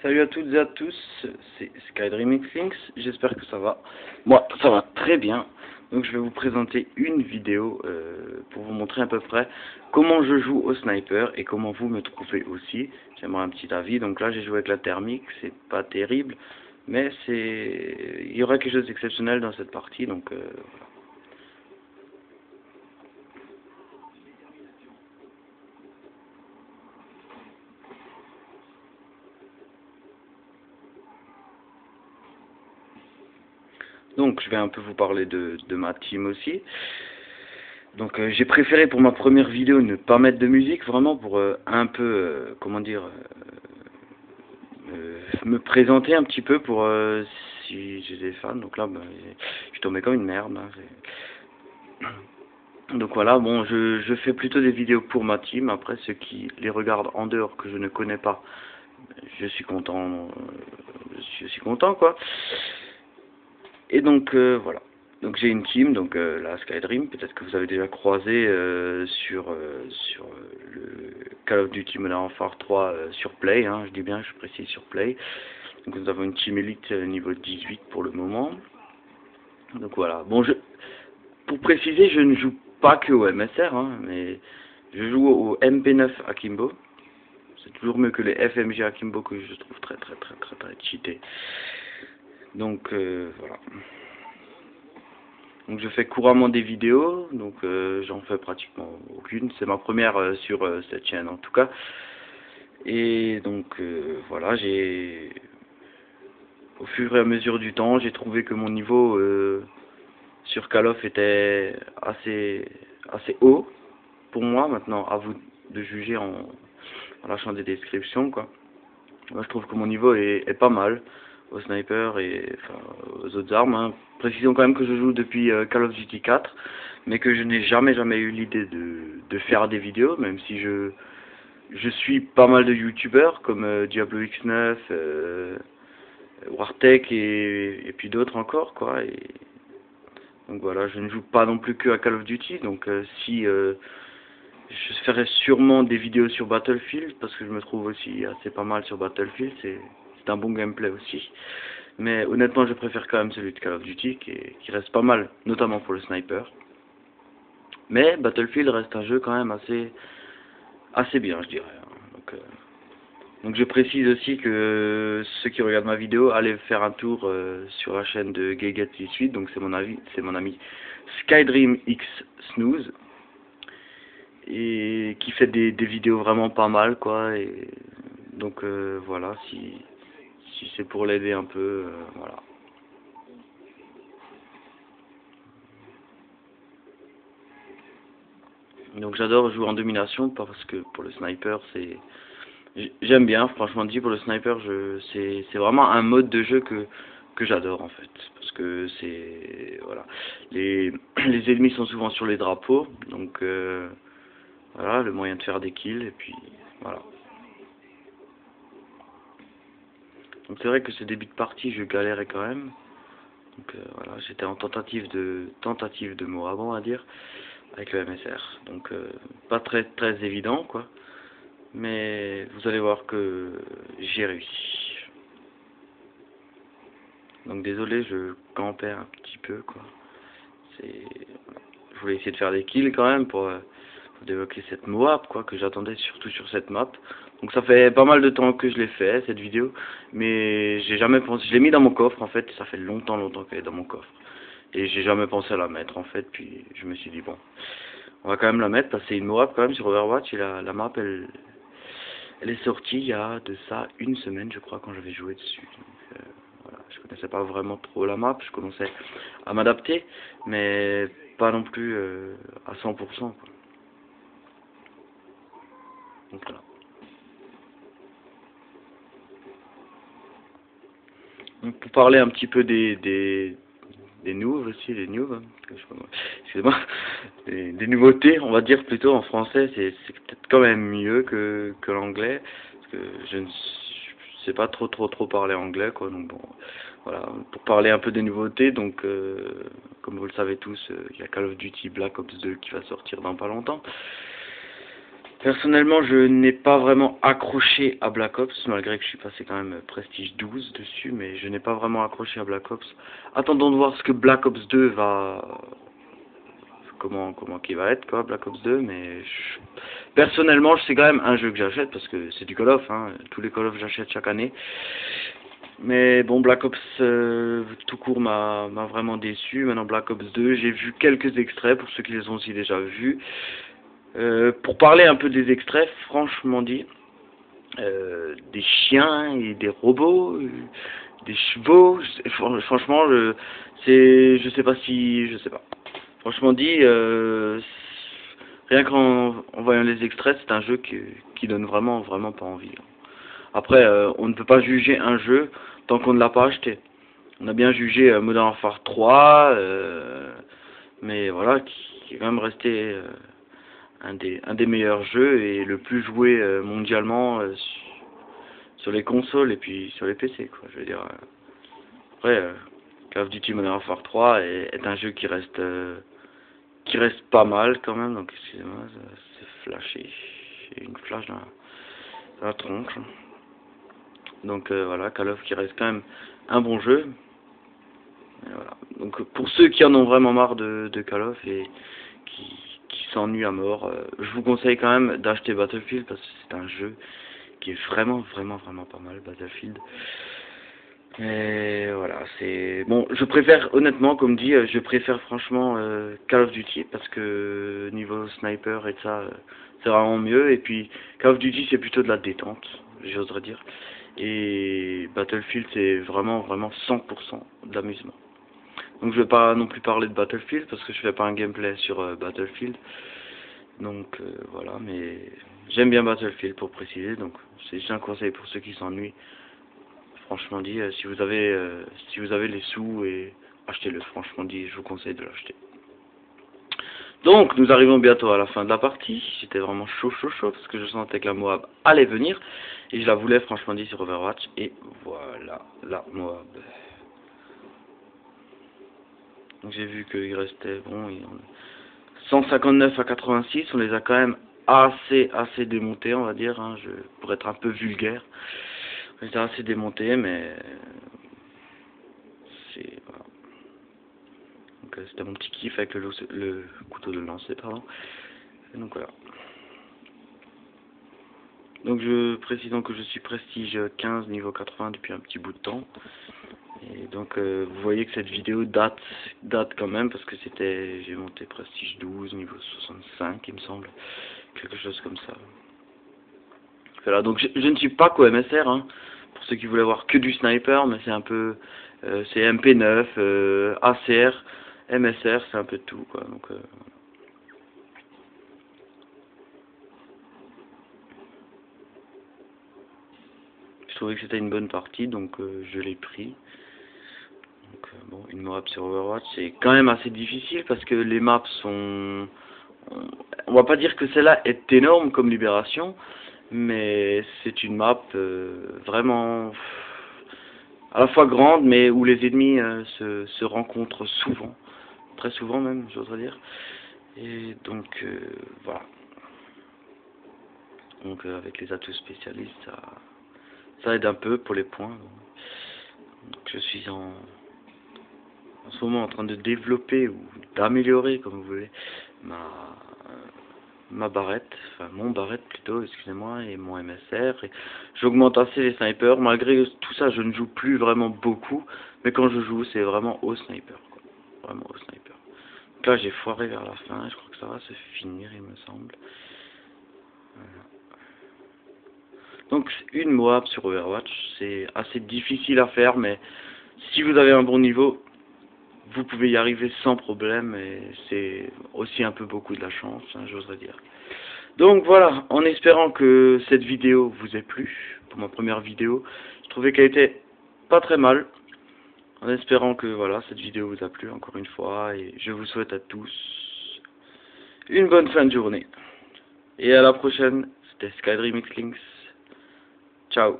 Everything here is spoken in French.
Salut à toutes et à tous, c'est SkyDreamXLinks, j'espère que ça va. Moi, ça va très bien. Donc je vais vous présenter une vidéo pour vous montrer à peu près comment je joue au sniper et comment vous me trouvez aussi. J'aimerais un petit avis. Donc là j'ai joué avec la thermique, c'est pas terrible, mais il y aura quelque chose d'exceptionnel dans cette partie, donc voilà. Donc je vais un peu vous parler de ma team aussi. Donc j'ai préféré pour ma première vidéo ne pas mettre de musique, vraiment pour un peu, comment dire, me présenter un petit peu pour si j'ai des fans. Donc là, bah, je suis tombé comme une merde. Hein, donc voilà, bon, je fais plutôt des vidéos pour ma team. Après, ceux qui les regardent en dehors que je ne connais pas, je suis content, je suis content quoi. Et donc voilà. Donc j'ai une team, donc la SkyDream, peut-être que vous avez déjà croisé sur le Call of Duty Modern Warfare 3 sur Play, hein, je dis bien, je précise sur Play. Donc nous avons une team élite niveau 18 pour le moment. Donc voilà. Bon, pour préciser, je ne joue pas que au MSR, hein, mais je joue au MP9 Akimbo. C'est toujours mieux que les FMG Akimbo que je trouve très cheatés. Donc voilà. Donc je fais couramment des vidéos, donc j'en fais pratiquement aucune. C'est ma première sur cette chaîne en tout cas. Et donc voilà, au fur et à mesure du temps, j'ai trouvé que mon niveau sur Call of était assez haut pour moi. Maintenant, à vous de juger en lâchant des descriptions, quoi. Moi, je trouve que mon niveau est pas mal au sniper et enfin, aux autres armes. Hein. Précisons quand même que je joue depuis Call of Duty 4, mais que je n'ai jamais eu l'idée de faire des vidéos, même si je suis pas mal de youtubeurs comme Diablo X9, Wartech et puis d'autres encore, quoi. Et donc voilà, je ne joue pas non plus que à Call of Duty, donc si je ferai sûrement des vidéos sur Battlefield, parce que je me trouve aussi assez pas mal sur Battlefield, c'est un bon gameplay aussi. Mais honnêtement, je préfère quand même celui de Call of Duty, qui reste pas mal, notamment pour le sniper. Mais Battlefield reste un jeu quand même assez bien, je dirais. Donc je précise aussi que ceux qui regardent ma vidéo, allez faire un tour sur la chaîne de Geget18, donc c'est mon ami SkyDreamX Snooze, et qui fait des vidéos vraiment pas mal quoi. Et donc voilà, si c'est pour l'aider un peu, voilà. Donc j'adore jouer en domination parce que pour le sniper j'aime bien, franchement dit, pour le sniper c'est vraiment un mode de jeu que j'adore en fait, parce que c'est voilà, les ennemis sont souvent sur les drapeaux, donc voilà, le moyen de faire des kills, et puis voilà. Donc c'est vrai que ce début de partie je galérais quand même, donc voilà, j'étais en tentative de Moab, on va dire, avec le MSR, donc pas très évident quoi, mais vous allez voir que j'ai réussi. Donc désolé, je campais un petit peu quoi. Je voulais essayer de faire des kills quand même pour débloquer cette map quoi, que j'attendais surtout sur cette map. Donc ça fait pas mal de temps que je l'ai fait cette vidéo, mais j'ai jamais pensé, je l'ai mis dans mon coffre en fait, ça fait longtemps qu'elle est dans mon coffre. Et j'ai jamais pensé à la mettre en fait, puis je me suis dit bon, on va quand même la mettre parce que c'est une map quand même sur Overwatch et la map elle est sortie il y a de ça une semaine je crois quand j'avais joué dessus. Donc, voilà, je connaissais pas vraiment trop la map, je commençais à m'adapter, mais pas non plus à 100%. Quoi. Donc voilà. Donc pour parler un petit peu des noobs aussi, des noobs, hein, excusez-moi, des nouveautés, on va dire plutôt en français, c'est peut-être quand même mieux que l'anglais, parce que je ne sais pas trop parler anglais, quoi, donc bon, voilà, pour parler un peu des nouveautés, donc comme vous le savez tous, il y a Call of Duty Black Ops 2 qui va sortir dans pas longtemps, Personnellement, je n'ai pas vraiment accroché à Black Ops, malgré que je suis passé quand même Prestige 12 dessus, mais je n'ai pas vraiment accroché à Black Ops. Attendons de voir ce que Black Ops 2 va... comment qu'il va être, quoi, Black Ops 2, mais... Personnellement, c'est quand même un jeu que j'achète, parce que c'est du Call of, hein. Tous les Call of j'achète chaque année. Mais bon, Black Ops tout court m'a vraiment déçu. Maintenant, Black Ops 2, j'ai vu quelques extraits, pour ceux qui les ont aussi déjà vus. Pour parler un peu des extraits, franchement dit, des chiens et des robots, des chevaux, franchement, je sais pas. Franchement dit, rien qu'en voyant les extraits, c'est un jeu qui donne vraiment pas envie. Après, on ne peut pas juger un jeu tant qu'on ne l'a pas acheté. On a bien jugé Modern Warfare 3, mais voilà, qui est quand même resté un des meilleurs jeux et le plus joué mondialement sur les consoles et puis sur les PC, quoi. Je veux dire, après, Call of Duty Modern Warfare 3 est un jeu qui reste pas mal quand même. Donc excusez-moi, c'est flashé, j'ai une flash dans la tronche. Donc voilà, Call of qui reste quand même un bon jeu. Et voilà. Donc pour ceux qui en ont vraiment marre de Call of et qui s'ennuient à mort, je vous conseille quand même d'acheter Battlefield parce que c'est un jeu qui est vraiment pas mal, Battlefield. Et voilà, c'est... Bon, je préfère, honnêtement, comme dit, je préfère franchement Call of Duty parce que niveau sniper et ça, c'est vraiment mieux. Et puis, Call of Duty, c'est plutôt de la détente, j'oserais dire. Et Battlefield, c'est vraiment 100% de l'amusement. Donc je vais pas non plus parler de Battlefield parce que je fais pas un gameplay sur Battlefield. Donc voilà, mais j'aime bien Battlefield pour préciser. Donc c'est juste un conseil pour ceux qui s'ennuient. Franchement dit, si vous avez les sous, et achetez-le. Franchement dit, je vous conseille de l'acheter. Donc nous arrivons bientôt à la fin de la partie. J'étais vraiment chaud parce que je sentais que la Moab allait venir et je la voulais franchement dit sur Overwatch. Et voilà la Moab. Donc j'ai vu qu'il restait, bon, 159 à 86, on les a quand même assez démontés, on va dire, hein, pour être un peu vulgaire. On les a assez démontés, mais c'est... Voilà. Donc c'était mon petit kiff avec le couteau de lancer, pardon. Et donc voilà. Donc je précise donc que je suis prestige 15 niveau 80 depuis un petit bout de temps. Et donc vous voyez que cette vidéo date quand même parce que j'ai monté prestige 12 niveau 65 il me semble, quelque chose comme ça. Voilà, donc je ne suis pas qu'au-MSR, hein, pour ceux qui voulaient voir que du sniper, mais c'est un peu c'est MP9, ACR, MSR, c'est un peu de tout, quoi. Donc je trouvais que c'était une bonne partie, donc je l'ai pris. Donc bon, une map sur Overwatch, c'est quand même assez difficile parce que les maps sont... On va pas dire que celle-là est énorme comme Libération, mais c'est une map vraiment à la fois grande, mais où les ennemis se rencontrent souvent, très souvent même, j'oserais dire. Et donc voilà. Donc avec les atouts spécialistes, ça aide un peu pour les points. Donc je suis en ce moment en train de développer ou d'améliorer, comme vous voulez, ma barrette, enfin mon barrette plutôt, excusez-moi, et mon MSR. J'augmente assez les snipers. Malgré tout ça, je ne joue plus vraiment beaucoup, mais quand je joue, c'est vraiment au sniper, quoi. Vraiment au sniper. Donc là, j'ai foiré vers la fin. Je crois que ça va se finir, il me semble. Voilà. Donc une Moab sur Overwatch, c'est assez difficile à faire, mais si vous avez un bon niveau, vous pouvez y arriver sans problème, et c'est aussi un peu beaucoup de la chance, hein, j'oserais dire. Donc voilà, en espérant que cette vidéo vous ait plu, pour ma première vidéo, je trouvais qu'elle était pas très mal. En espérant que voilà, cette vidéo vous a plu encore une fois, et je vous souhaite à tous une bonne fin de journée. Et à la prochaine, c'était SkyDreamXLinks. Ciao.